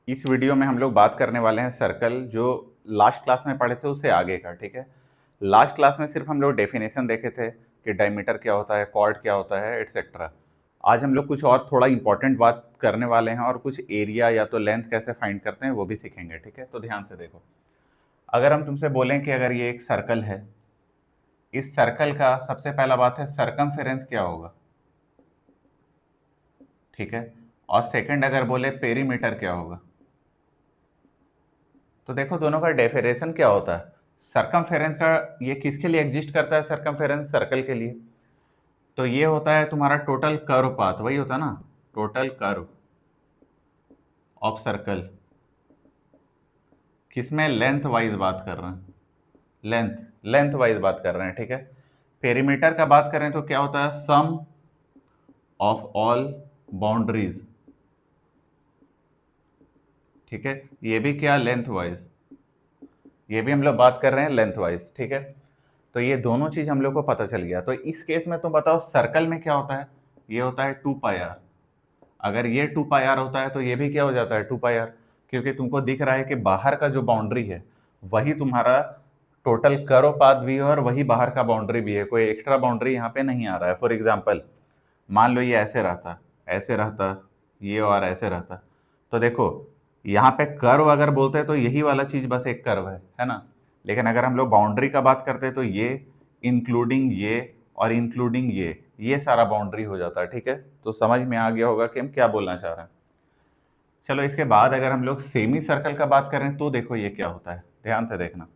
इस वीडियो में हम लोग बात करने वाले हैं सर्कल जो लास्ट क्लास में पढ़े थे उससे आगे का। ठीक है, लास्ट क्लास में सिर्फ हम लोग डेफिनेशन देखे थे कि डायमीटर क्या होता है, कॉर्ड क्या होता है, एटसेट्रा। आज हम लोग कुछ और थोड़ा इंपॉर्टेंट बात करने वाले हैं और कुछ एरिया या तो लेंथ कैसे फाइंड करते हैं वो भी सीखेंगे। ठीक है, तो ध्यान से देखो। अगर हम तुमसे बोलें कि अगर ये एक सर्कल है, इस सर्कल का सबसे पहला बात है सरकमफेरेंस क्या होगा। ठीक है, और सेकंड अगर बोले पेरीमीटर क्या होगा। तो देखो दोनों का डेफिनेशन क्या होता है। सरकमफेरेंस का ये किसके लिए एग्जिस्ट करता है, सरकमफेरेंस सर्कल के लिए। तो ये होता है तुम्हारा टोटल कर्व पाथ, वही होता है ना, टोटल कर्व ऑफ सर्कल। किसमें, लेंथ वाइज बात कर रहे हैं, लेंथ लेंथ वाइज बात कर रहे हैं। ठीक है, पेरीमीटर का बात करें तो क्या होता है, सम ऑफ ऑल बाउंड्रीज। ठीक है, ये भी क्या, लेंथ वाइज, ये भी हम लोग बात कर रहे हैं लेंथ वाइज। ठीक है, तो ये दोनों चीज हम लोग को पता चल गया। तो इस केस में तुम बताओ सर्कल में क्या होता है, ये होता है 2πr। अगर ये 2πr होता है तो ये भी क्या हो जाता है, 2πr, क्योंकि तुमको दिख रहा है कि बाहर का जो बाउंड्री है वही तुम्हारा टोटल कर्व पाथ भी है और वही बाहर का बाउंड्री भी है, कोई एक्स्ट्रा बाउंड्री यहाँ पे नहीं आ रहा है। फॉर एग्जाम्पल मान लो ये ऐसे रहता, ऐसे रहता, ये और ऐसे रहता, तो देखो यहाँ पे कर्व अगर बोलते हैं तो यही वाला चीज बस एक कर्व है ना। लेकिन अगर हम लोग बाउंड्री का बात करते हैं तो ये इंक्लूडिंग ये और इंक्लूडिंग ये सारा बाउंड्री हो जाता है। ठीक है, तो समझ में आ गया होगा कि हम क्या बोलना चाह रहे हैं। चलो इसके बाद अगर हम लोग सेमी सर्कल का बात करें तो देखो ये क्या होता है, ध्यान से देखना।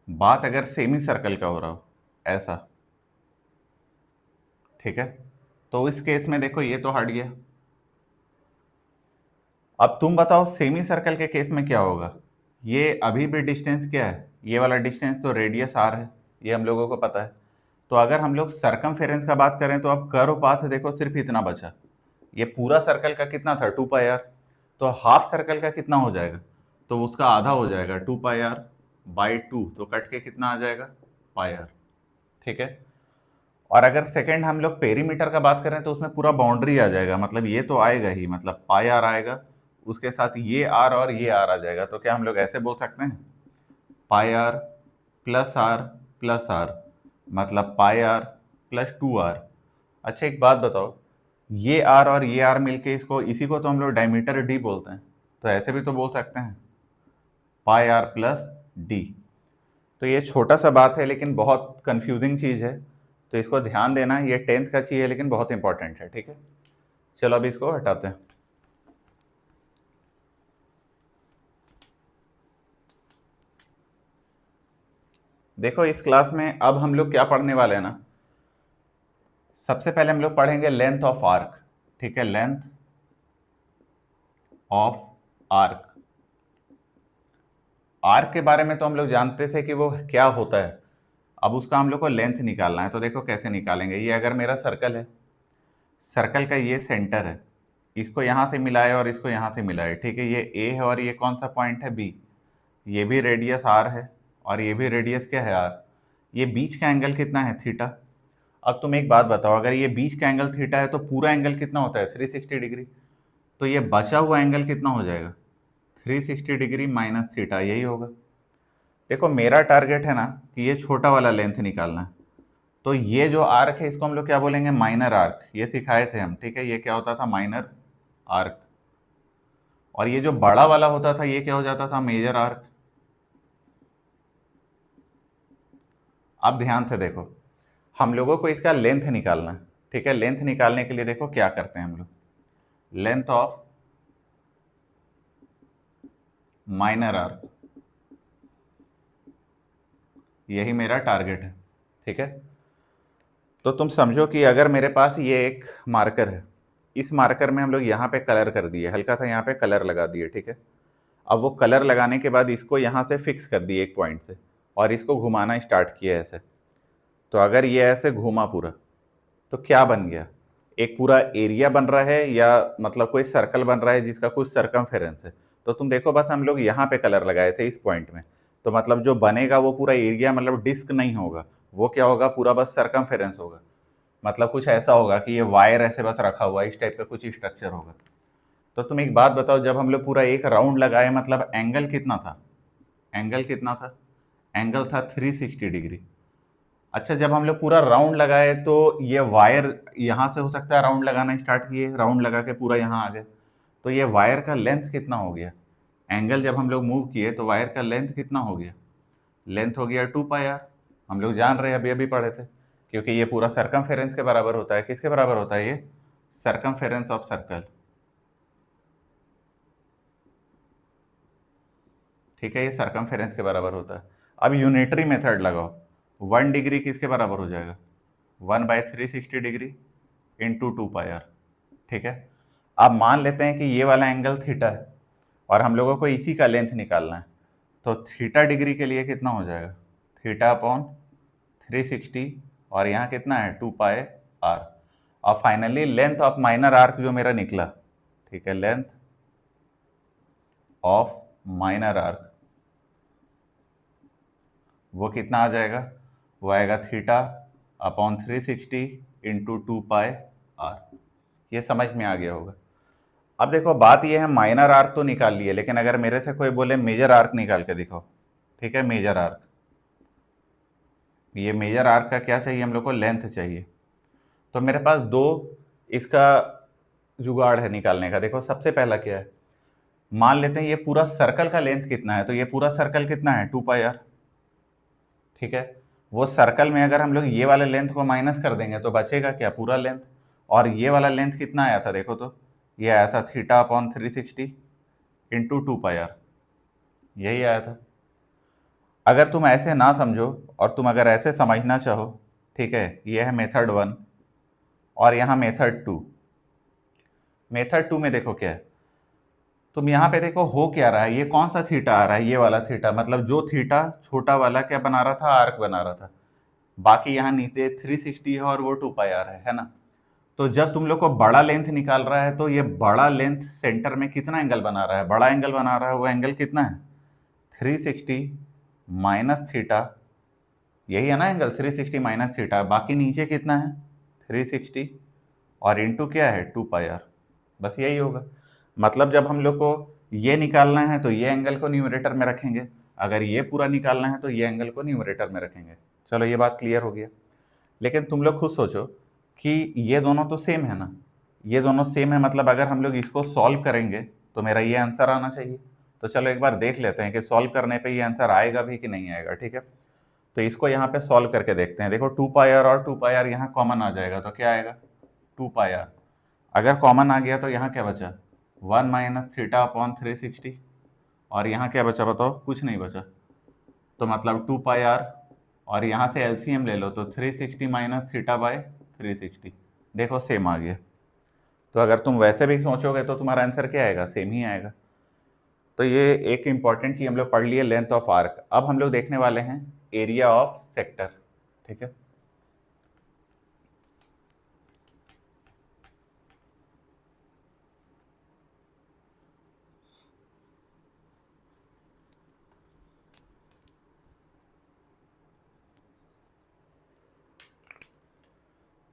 बात अगर सेमी सर्कल का हो रहा हो ऐसा, ठीक है, तो इस केस में देखो ये तो हट गया। अब तुम बताओ सेमी सर्कल के केस में क्या होगा। ये अभी भी डिस्टेंस क्या है, ये वाला डिस्टेंस तो रेडियस आर है, ये हम लोगों को पता है। तो अगर हम लोग सरकमफेरेंस का बात करें तो अब कर्व पाथ देखो सिर्फ इतना बचा। ये पूरा सर्कल का कितना था, 2πr, तो हाफ सर्कल का कितना हो जाएगा, तो उसका आधा हो जाएगा 2πr/2, तो कट के कितना आ जाएगा, πr। ठीक है, और अगर सेकंड हम लोग पेरीमीटर का बात करें तो उसमें पूरा बाउंड्री आ जाएगा, मतलब ये तो आएगा ही, मतलब πr आएगा, उसके साथ ये r और ये r आ जाएगा। तो क्या हम लोग ऐसे बोल सकते हैं, πr plus r plus r, मतलब πr+2r। अच्छा एक बात बताओ, ये r और ये r मिलके इसको, इसी को तो हम लोग डायमीटर d बोलते हैं, तो ऐसे भी तो बोल सकते हैं πr+d। तो ये छोटा सा बात है लेकिन बहुत कंफ्यूजिंग चीज़ है, तो इसको ध्यान देना। ये 10th का चीज़ है लेकिन बहुत इंपॉर्टेंट है। ठीक है, चलो अब इसको हटाते हैं। देखो इस क्लास में अब हम लोग क्या पढ़ने वाले हैं ना, सबसे पहले हम लोग पढ़ेंगे लेंथ ऑफ आर्क। ठीक है, लेंथ ऑफ आर्क। आर्क के बारे में तो हम लोग जानते थे कि वो क्या होता है, अब उसका हम लोग को लेंथ निकालना है। तो देखो कैसे निकालेंगे। ये अगर मेरा सर्कल है, सर्कल का ये सेंटर है, इसको यहाँ से मिलाए और इसको यहाँ से मिलाए। ठीक है, ये ए है और ये कौन सा पॉइंट है, बी। ये भी रेडियस आर है और ये भी रेडियस क्या है, आर। ये बीच का एंगल कितना है, थीटा। अब तुम एक बात बताओ, अगर ये बीच का एंगल थीटा है तो पूरा एंगल कितना होता है, 360 डिग्री। तो ये बचा हुआ एंगल कितना हो जाएगा, 360 डिग्री माइनस थीटा, यही होगा। देखो मेरा टारगेट है ना कि ये छोटा वाला लेंथ निकालना है, तो ये जो आर्क है इसको हम लोग क्या बोलेंगे, माइनर आर्क। ये सिखाए थे हम, ठीक है, ये क्या होता था, माइनर आर्क। और ये जो बड़ा वाला होता था ये क्या हो जाता था, मेजर आर्क। अब ध्यान से देखो, हम लोगों को इसका लेंथ निकालना है। ठीक है, लेंथ निकालने के लिए देखो क्या करते हैं हम लोग, लेंथ ऑफ माइनर आर्क, यही मेरा टारगेट है। ठीक है, तो तुम समझो कि अगर मेरे पास ये एक मार्कर है, इस मार्कर में हम लोग यहाँ पे कलर कर दिए, हल्का सा यहाँ पे कलर लगा दिए। ठीक है, अब वो कलर लगाने के बाद इसको यहाँ से फिक्स कर दिए एक पॉइंट से और इसको घुमाना स्टार्ट किया ऐसे। तो अगर ये ऐसे घूमा पूरा तो क्या बन गया, एक पूरा एरिया बन रहा है, या मतलब कोई सर्कल बन रहा है जिसका कुछ सरकमफेरेंस है। तो तुम देखो बस हम लोग यहाँ पे कलर लगाए थे इस पॉइंट में, तो मतलब जो बनेगा वो पूरा एरिया, मतलब डिस्क नहीं होगा, वो क्या होगा, पूरा बस सरकमफेरेंस होगा। मतलब कुछ ऐसा होगा कि ये वायर ऐसे बस रखा हुआ है, इस टाइप का कुछ स्ट्रक्चर होगा। तो तुम एक बात बताओ, जब हम लोग पूरा एक राउंड लगाए मतलब एंगल कितना था? एंगल कितना था? एंगल था 360 डिग्री। अच्छा, जब हम लोग पूरा राउंड लगाए तो ये वायर यहाँ से हो सकता है राउंड लगाना स्टार्ट किए, राउंड लगा के पूरा यहाँ आ गए, तो ये वायर का लेंथ कितना हो गया? एंगल जब हम लोग मूव किए तो वायर का लेंथ कितना हो गया? लेंथ हो गया 2 पाई आर। हम लोग जान रहे हैं, अभी अभी पढ़े थे, क्योंकि ये पूरा सरकमफेरेंस के बराबर होता है। किसके बराबर होता है ये? Circumference of circle. ठीक है, ये सरकमफेरेंस के बराबर होता है। अब यूनिटरी मेथड लगाओ, 1 डिग्री किसके बराबर हो जाएगा? 1/360 डिग्री इंटू 2 पाई आर। ठीक है, अब मान लेते हैं कि ये वाला एंगल थीटा है और हम लोगों को इसी का लेंथ निकालना है, तो थीटा डिग्री के लिए कितना हो जाएगा? थीटा अपॉन 360, और यहाँ कितना है? 2 पाई आर। और finally length of minor arc जो मेरा निकला, ठीक है, लेंथ ऑफ माइनर आर्क वो कितना आ जाएगा? वो आएगा theta upon 360 into 2 pi R. ये समझ में आ गया होगा। अब देखो, बात ये है माइनर आर्क तो निकाल लिए, लेकिन अगर मेरे से कोई बोले मेजर आर्क निकाल के दिखाओ, ठीक है, मेजर आर्क, ये मेजर आर्क का क्या चाहिए हम लोग को? लेंथ चाहिए। तो मेरे पास दो इसका जुगाड़ है निकालने का। देखो, सबसे पहला क्या है, मान लेते हैं ये पूरा सर्कल का लेंथ कितना है, तो ये पूरा सर्कल कितना है? 2 पाई आर। ठीक है, वो सर्कल में अगर हम लोग ये वाले लेंथ को माइनस कर देंगे तो बचेगा क्या? पूरा लेंथ। और ये वाला लेंथ कितना आया था देखो तो, ये आया था theta upon 360 into 2 pi R, यही आया था। अगर तुम ऐसे ना समझो और तुम अगर ऐसे समझना चाहो, ठीक है, ये है मेथड 1 और यहाँ मेथड 2। मेथड 2 में देखो क्या है, तुम यहाँ पे देखो हो क्या रहा है, ये कौन सा थीटा आ रहा है? ये वाला थीटा, मतलब जो थीटा छोटा वाला क्या बना रहा था? आर्क बना रहा था। बाकी यहाँ नीचे 360 है और वो 2 पाई आर है ना? तो जब तुम लोग को बड़ा लेंथ निकाल रहा है तो ये बड़ा लेंथ सेंटर में कितना एंगल बना रहा है? बड़ा एंगल बना रहा है। वो एंगल कितना है? 360 माइनस थीटा, यही है ना एंगल? 360 minus theta. बाकी नीचे कितना है? 360 और इंटू क्या है? 2 पाई आर। बस यही होगा। मतलब जब हम लोग को ये निकालना है तो ये एंगल को न्यूमरेटर में रखेंगे, अगर ये पूरा निकालना है तो ये एंगल को न्यूमरेटर में रखेंगे। चलो, ये बात क्लियर हो गया। लेकिन तुम लोग खुद सोचो कि ये दोनों तो सेम है ना, ये दोनों सेम है, मतलब अगर हम लोग इसको सॉल्व करेंगे तो मेरा ये आंसर आना चाहिए। तो चलो एक बार देख लेते हैं कि सॉल्व करने पे ये आंसर आएगा भी कि नहीं आएगा। ठीक है, तो इसको यहाँ पे सॉल्व करके देखते हैं। देखो, 2 पाई आर और 2 पाई आर यहाँ कॉमन आ जाएगा तो क्या आएगा? 2 पाई आर। अगर कॉमन आ गया तो यहाँ क्या बचा? 1 - थीटा अपॉन 360, और यहाँ क्या बचा बताओ? कुछ नहीं बचा। तो मतलब 2 पाई आर, और यहाँ से एलसीएम ले लो तो 360 माइनस थीटा बाय 360। देखो, सेम आ गया। तो अगर तुम वैसे भी सोचोगे तो तुम्हारा आंसर क्या आएगा? सेम ही आएगा। तो ये एक इंपॉर्टेंट चीज हम लोग पढ़ लिए, लेंथ ऑफ आर्क। अब हम लोग देखने वाले हैं एरिया ऑफ सेक्टर। ठीक है,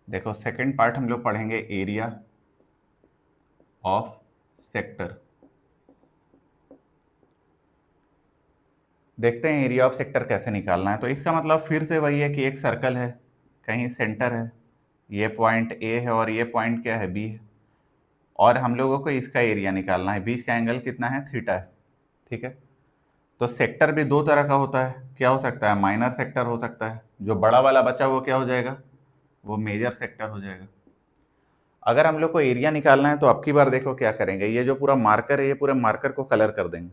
देखो सेकंड पार्ट हम लोग पढ़ेंगे एरिया ऑफ सेक्टर। देखते हैं एरिया ऑफ सेक्टर कैसे निकालना है। तो इसका मतलब फिर से वही है कि एक सर्कल है, कहीं सेंटर है, ये पॉइंट ए है और ये पॉइंट क्या है? बी है, और हम लोगों को इसका एरिया निकालना है। बीच का एंगल कितना है? थीटा है। ठीक है, तो सेक्टर भी दो तरह का होता है। क्या हो सकता है? माइनर सेक्टर हो सकता है। जो बड़ा वाला बचा वो क्या हो जाएगा? वो मेजर सेक्टर हो जाएगा। अगर हम लोग को एरिया निकालना है तो अब की बार देखो क्या करेंगे, ये जो पूरा मार्कर है ये पूरे मार्कर को कलर कर देंगे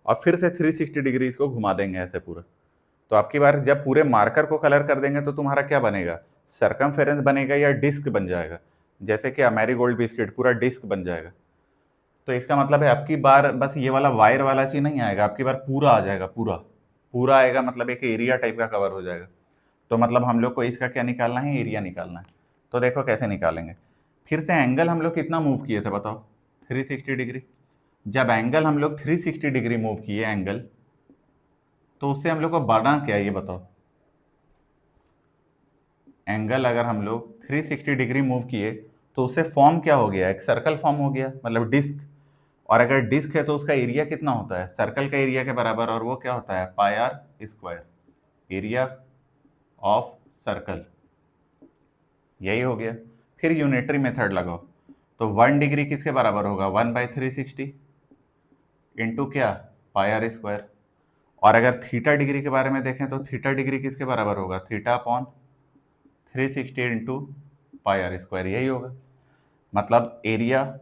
और फिर से 360 डिग्री इसको घुमा देंगे ऐसे पूरा। तो अब की बार जब पूरे मार्कर को कलर कर देंगे तो तुम्हारा क्या बनेगा? सरकमफेरेंस बनेगा या डिस्क बन जाएगा? जैसे कि मैरीगोल्ड बिस्किट पूरा डिस्क बन जाएगा। तो इसका मतलब है अब की बार बस ये वाला वायर वाला चीज नहीं आएगा, अब की बार पूरा आ जाएगा। पूरा पूरा आएगा, मतलब एक एरिया टाइप का कवर हो जाएगा। तो मतलब हम लोग को इसका क्या निकालना है? एरिया निकालना है। तो देखो कैसे निकालेंगे। फिर से एंगल हम लोग कितना मूव किए थे बताओ? 360 डिग्री। जब एंगल हम लोग 360 डिग्री मूव किए एंगल, तो उससे हम लोग को बना क्या ये बताओ? एंगल अगर हम लोग 360 डिग्री मूव किए तो उससे फॉर्म क्या हो गया? एक सर्कल फॉर्म हो गया, मतलब डिस्क। और अगर डिस्क है तो उसका एरिया कितना होता है, सर्कल का एरिया के बराबर, और वो क्या होता है, pi R square, area of circle, यही हो गया। फिर यूनिटरी मेथड लगाओ, तो 1 डिग्री किसके बराबर होगा, 1/360 इंटू क्या, पाई आर स्क्वायर। और अगर थीटा डिग्री के बारे में देखें तो थीटा डिग्री किसके बराबर होगा, theta upon 360 into pi R square, यही होगा। मतलब एरिया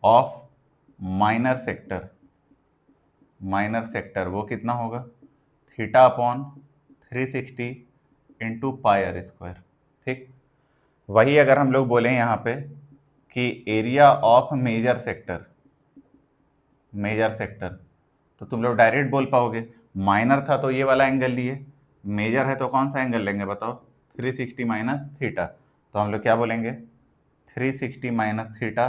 ऑफ माइनर सेक्टर वो कितना होगा, theta upon 360 into pi R square. ठीक, वही अगर हम लोग बोलें यहाँ पे कि एरिया ऑफ मेजर सेक्टर, तो तुम लोग डायरेक्ट बोल पाओगे, माइनर था तो ये वाला एंगल लिए, मेजर है तो कौन सा एंगल लेंगे बताओ, 360 माइनस थीटा। तो हम लोग क्या बोलेंगे, 360 माइनस थीटा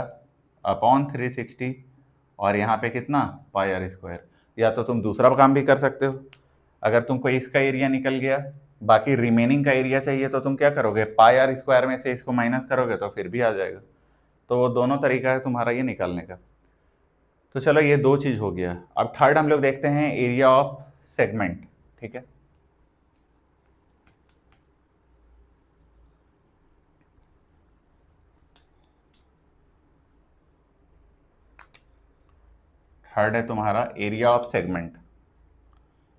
अपॉन 360, और यहाँ पे कितना, पाई आर स्क्वायर। या तो तुम दूसरा काम भी कर सकते हो, अगर तुमको इसका एरिया निकल गया, बाकी रिमेनिंग का एरिया चाहिए, तो तुम क्या करोगे, पाई आर स्क्वायर में से इसको माइनस करोगे तो फिर भी आ जाएगा। तो वो दोनों तरीका है तुम्हारा ये निकालने का। तो चलो ये दो चीज़ हो गया। अब थर्ड हम लोग देखते हैं एरिया ऑफ सेगमेंट। ठीक है, थर्ड है तुम्हारा एरिया ऑफ सेगमेंट।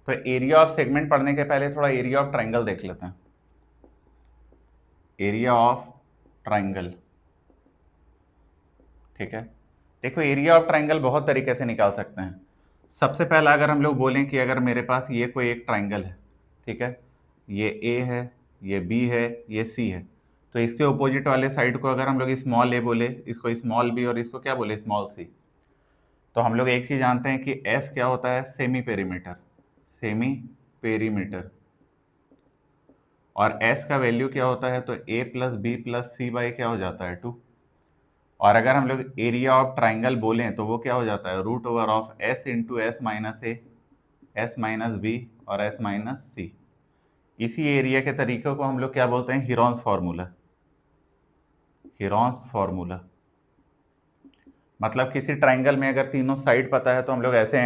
तो एरिया ऑफ सेगमेंट पढ़ने के पहले थोड़ा एरिया ऑफ ट्राइंगल देख लेते हैं। एरिया ऑफ ट्राइंगल, ठीक है, देखो एरिया ऑफ ट्राइंगल बहुत तरीके से निकाल सकते हैं। सबसे पहला अगर हम लोग बोलें कि अगर मेरे पास ये कोई एक ट्राइंगल है, ठीक है, ये ए है, ये बी है, ये सी है, तो इसके ऑपोजिट वाले साइड को अगर हम लोग स्मॉल ए बोले, इसको स्मॉल बी, और इसको क्या बोले, स्मॉल सी, तो हम लोग एक चीज़ जानते हैं कि एस क्या होता है, सेमी पेरीमीटर, और एस का वैल्यू क्या होता है, तो A plus B plus C by क्या हो जाता है, 2। और अगर हम लोग एरिया ऑफ ट्राइंगल बोलें तो वो क्या हो जाता है, root over of S into S minus A, S minus B और एस माइनस सी। इसी एरिया के तरीकों को हम लोग क्या बोलते हैं, हीरोन्स फार्मूला। मतलब किसी ट्राइंगल में अगर तीनों साइड पता है तो हम लोग ऐसे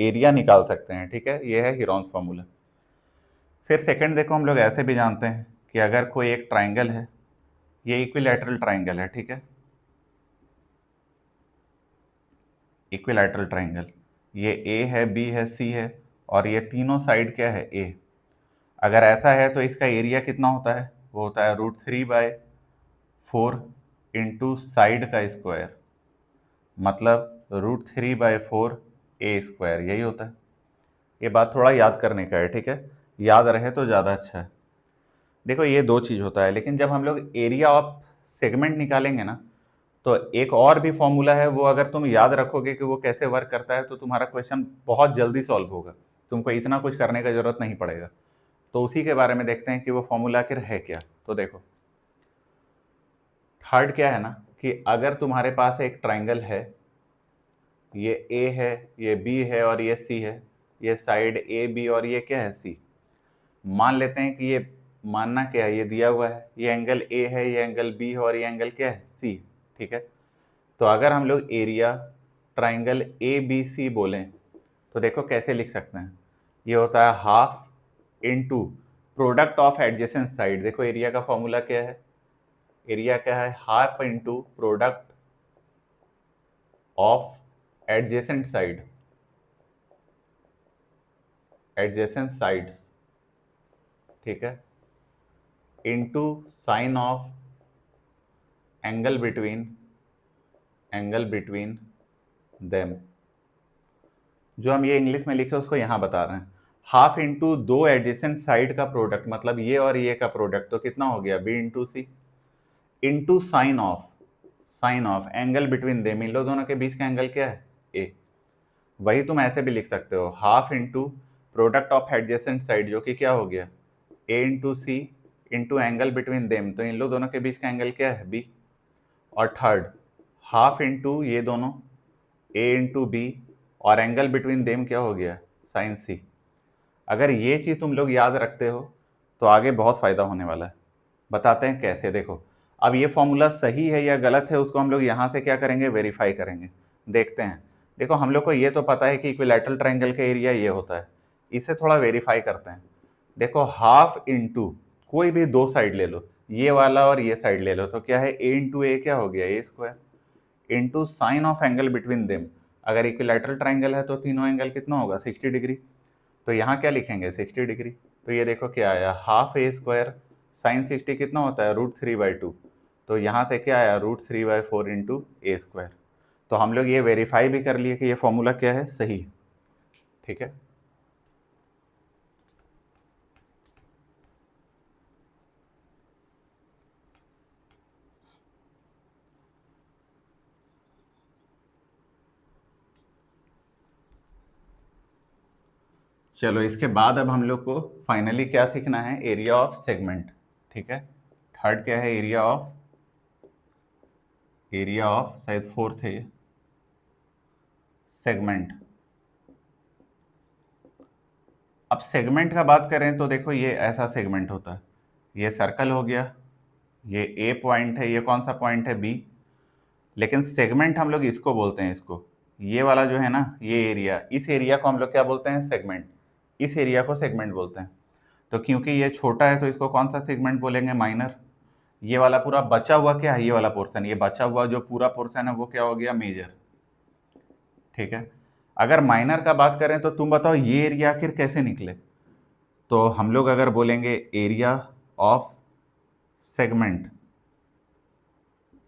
एरिया निकाल सकते हैं। ठीक है, ये है हीरोन्स फार्मूला। फिर सेकंड देखो, हम लोग ऐसे भी जानते हैं कि अगर कोई एक ट्राइंगल है, ये इक्विलैटरल ट्राइंगल है, ठीक है, इक्विलैटरल ट्राइंगल, ये ए है, बी है, सी है, और ये तीनों साइड क्या है, ए। अगर ऐसा है तो इसका एरिया कितना होता है, वो होता है √3/4 इंटू साइड का स्क्वायर, मतलब √3/4 ए स्क्वायर, यही होता है। ये बात थोड़ा याद करने का है, ठीक है, याद रहे तो ज़्यादा अच्छा है। देखो ये दो चीज़ होता है, लेकिन जब हम लोग एरिया ऑफ सेगमेंट निकालेंगे ना, तो एक और भी फॉर्मूला है, वो अगर तुम याद रखोगे कि वो कैसे वर्क करता है तो तुम्हारा क्वेश्चन बहुत जल्दी सॉल्व होगा, तुमको इतना कुछ करने का जरूरत नहीं पड़ेगा। तो उसी के बारे में देखते हैं कि वो फॉर्मूला आखिर है क्या। तो देखो थर्ड क्या है ना, कि अगर तुम्हारे पास एक ट्राइंगल है, ये ए है, ये बी है और ये सी है, ये साइड ए बी और ये क्या है, सी। मान लेते हैं कि ये, मानना क्या है, ये दिया हुआ है, ये एंगल ए है, ये एंगल बी है और ये एंगल क्या है, सी। ठीक है, तो अगर हम लोग area triangle A B C बोलें तो देखो कैसे लिख सकते हैं, ये होता है half into product of adjacent side. देखो एरिया का फॉर्मूला क्या है, एरिया क्या है, half into product of adjacent sides, ठीक है, into sine of angle between them. जो हम ये इंग्लिश में लिखे उसको यहाँ बता रहे हैं, हाफ इंटू दो एडजेसेंट साइड का प्रोडक्ट, मतलब ये और ये का प्रोडक्ट, तो कितना हो गया, B into C, into sine of angle between them, इन लोग दोनों के बीच का एंगल क्या है, ए। वही तुम ऐसे भी लिख सकते हो, half into product of adjacent side, जो कि क्या हो गया, ए into C into angle between them, तो इन लोग दोनों के बीच का एंगल क्या है, बी। और थर्ड हाफ इंटू ये दोनों, ए इंटू बी, और एंगल बिटवीन देम क्या हो गया, साइन सी। अगर ये चीज़ तुम लोग याद रखते हो तो आगे बहुत फ़ायदा होने वाला है। बताते हैं कैसे। देखो अब ये फॉर्मूला सही है या गलत है, उसको हम लोग यहाँ से क्या करेंगे, वेरीफाई करेंगे। देखते हैं। देखो हम लोग को ये तो पता है कि इक्विलैटरल ट्रायंगल का एरिया ये होता है, इसे थोड़ा वेरीफाई करते हैं। देखो हाफ इंटू कोई भी दो साइड ले लो, ये वाला और ये साइड ले लो, तो क्या है ए इंटू ए क्या हो गया A square into sine of angle between them. अगर इक्विलैटरल ट्रायंगल है तो तीनों एंगल कितना होगा 60 डिग्री, तो यहाँ क्या लिखेंगे 60 डिग्री। तो ये देखो क्या आया हाफ ए स्क्वायर साइन 60 कितना होता है √3/2, तो यहाँ से क्या आया √3/4 इंटू ए स्क्वायर। तो हम लोग ये वेरीफाई भी कर लिए कि ये फॉर्मूला क्या है सही है, ठीक है। चलो इसके बाद अब हम लोग को फाइनली क्या सीखना है एरिया ऑफ सेगमेंट, ठीक है। थर्ड क्या है एरिया ऑफ शायद फोर्थ है ये सेगमेंट। अब सेगमेंट का बात करें तो देखो ये ऐसा सेगमेंट होता है, ये सर्कल हो गया, ये ए पॉइंट है, ये कौन सा पॉइंट है बी, लेकिन सेगमेंट हम लोग इसको बोलते हैं, इसको ये वाला जो है ना ये एरिया, इस एरिया को हम लोग क्या बोलते हैं सेगमेंट, इस एरिया को सेगमेंट बोलते हैं। तो क्योंकि ये छोटा है तो इसको कौन सा सेगमेंट बोलेंगे माइनर। ये वाला पूरा बचा हुआ क्या है ये वाला पोर्शन, ये बचा हुआ जो पूरा पोर्शन है वो क्या हो गया मेजर, ठीक है। अगर माइनर का बात करें तो तुम बताओ ये एरिया आखिर कैसे निकले, तो हम लोग अगर बोलेंगे एरिया ऑफ सेगमेंट,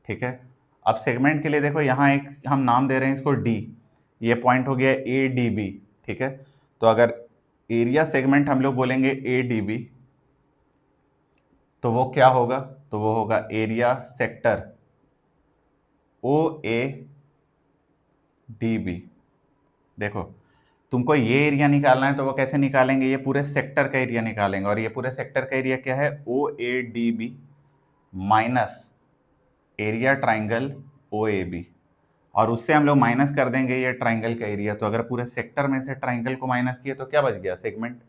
ठीक है। अब सेगमेंट के लिए देखो यहाँ एक हम नाम दे रहे हैं इसको डी, ये पॉइंट हो गया ए डी बी, ठीक है। तो अगर एरिया सेगमेंट हम लोग बोलेंगे ए डी बी, तो वो क्या होगा, तो वो होगा area sector O A D B. देखो तुमको ये एरिया निकालना है तो वो कैसे निकालेंगे, ये पूरे सेक्टर का एरिया निकालेंगे, और ये पूरे सेक्टर का एरिया क्या है O A D B minus area triangle O A B, और उससे हम लोग माइनस कर देंगे ये ट्राइंगल का एरिया। तो अगर पूरे सेक्टर में से ट्राइंगल को माइनस किया तो क्या बच गया सेगमेंट।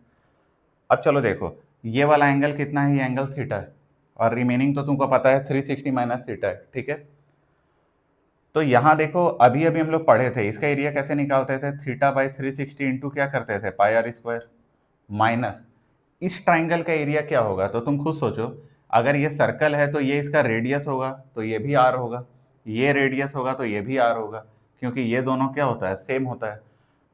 अब चलो देखो ये वाला एंगल कितना है, ये एंगल थीटा है, और रिमेनिंग तो तुमको पता है 360 माइनस थीटा है, ठीक है। तो यहाँ देखो अभी अभी हम लोग पढ़े थे इसका एरिया कैसे निकालते थे, θ/360 इंटू क्या करते थे पाई आर स्क्वायर माइनस इस ट्राइंगल का एरिया क्या होगा। तो तुम खुद सोचो अगर ये सर्कल है तो ये इसका रेडियस होगा तो ये भी आर होगा, ये रेडियस होगा तो ये भी आर होगा, क्योंकि ये दोनों क्या होता है सेम होता है।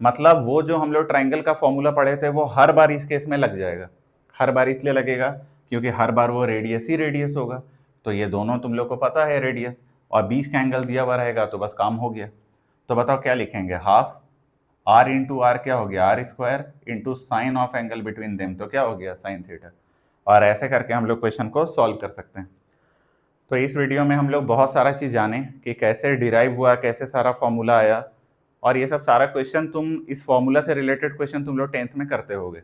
मतलब वो जो हम लोग ट्राइंगल का फॉर्मूला पढ़े थे वो हर बार इस केस में लग जाएगा। हर बार इसलिए लगेगा क्योंकि हर बार वो रेडियस ही रेडियस होगा, तो ये दोनों तुम लोग को पता है रेडियस, और बीच का एंगल दिया हुआ रहेगा तो बस काम हो गया। तो बताओ क्या लिखेंगे हाफ आर इंटू आर क्या हो गया R square into sine of angle between them, तो क्या हो गया साइन थीटा। और ऐसे करके हम लोग क्वेश्चन को सॉल्व कर सकते हैं। तो इस वीडियो में हम लोग बहुत सारा चीज़ जाने कि कैसे डिराइव हुआ, कैसे सारा फॉर्मूला आया, और ये सब सारा क्वेश्चन तुम इस फॉर्मूला से रिलेटेड क्वेश्चन तुम लोग 10th में करते होगे।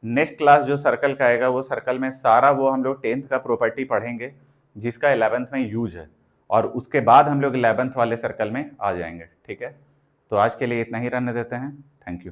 नेक्स्ट क्लास जो सर्कल का आएगा वो सर्कल में सारा वो हम लोग 10th का प्रॉपर्टी पढ़ेंगे जिसका 11th में यूज है, और उसके बाद हम लोग 11th वाले सर्कल में आ जाएंगे, ठीक है। तो आज के लिए इतना ही रहने देते हैं, थैंक यू।